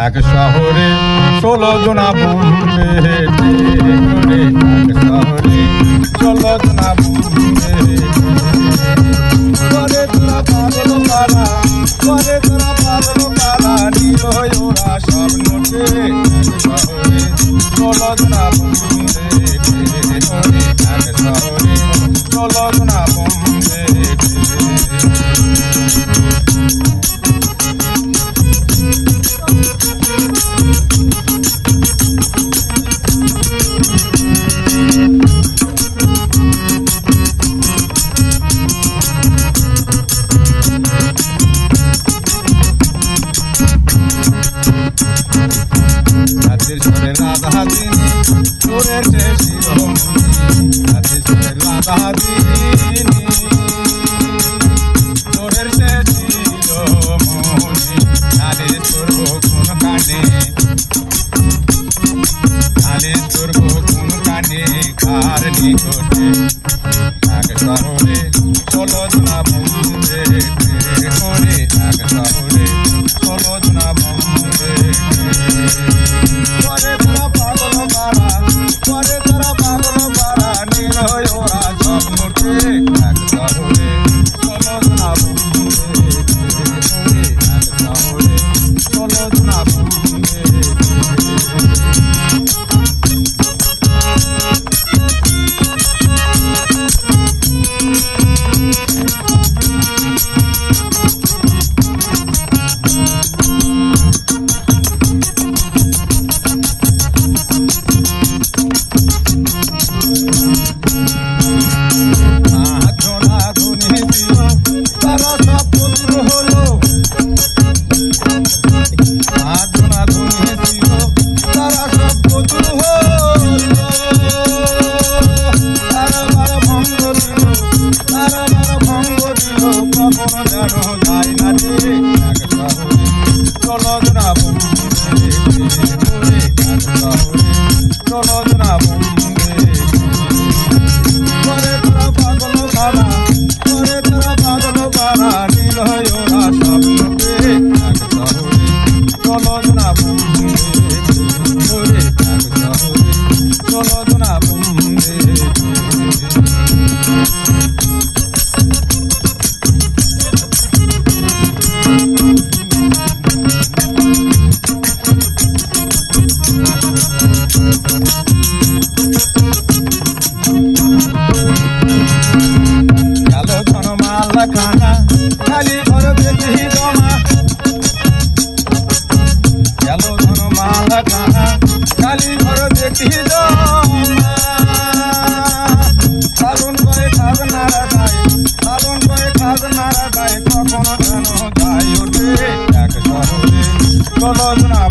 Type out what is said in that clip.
ঢাকা শহরে 16 জনা বন্ধে হেঁটে ঢাকা শহরে 16 জনা বন্ধে করে তোরা পাগল পারা করে তোরা পাগল পারা নিল ওরা সব নোটে ঢাকা শহরে 16 জনা বন্ধে হেঁটে ঢাকা শহরে 16 জনা বন্ধে রাতের সুরে রাধা দিনী সুরের সে শিরোমণি রাতের সুরে রাধা দিনী সুরের সে শিরোমণি আরে তোর কোন কানে আরে তোর কোন কানে কার নিকটে ঢাকা শহরে 16 জনা বন্ধে করে ঢাকা শহরে 16 জনা বন্ধে করে তারা পাগল পারা করে তারা পাগল পারা নীল ওরা সব নোটে ঢাকা শহরে 16 জনা বন্ধে করে ঢাকা শহরে 16 জনা বন্ধে খানা খালি ঘর দেখি জমা গেল ধন মালা খানা খালি ঘর দেখি জমা সালুন করে খাজ নারা গায়ে সালুন করে খাজ নারা গায়ে কখনো যেন যায় ওঠে ঢাকা শহরে 16 জনা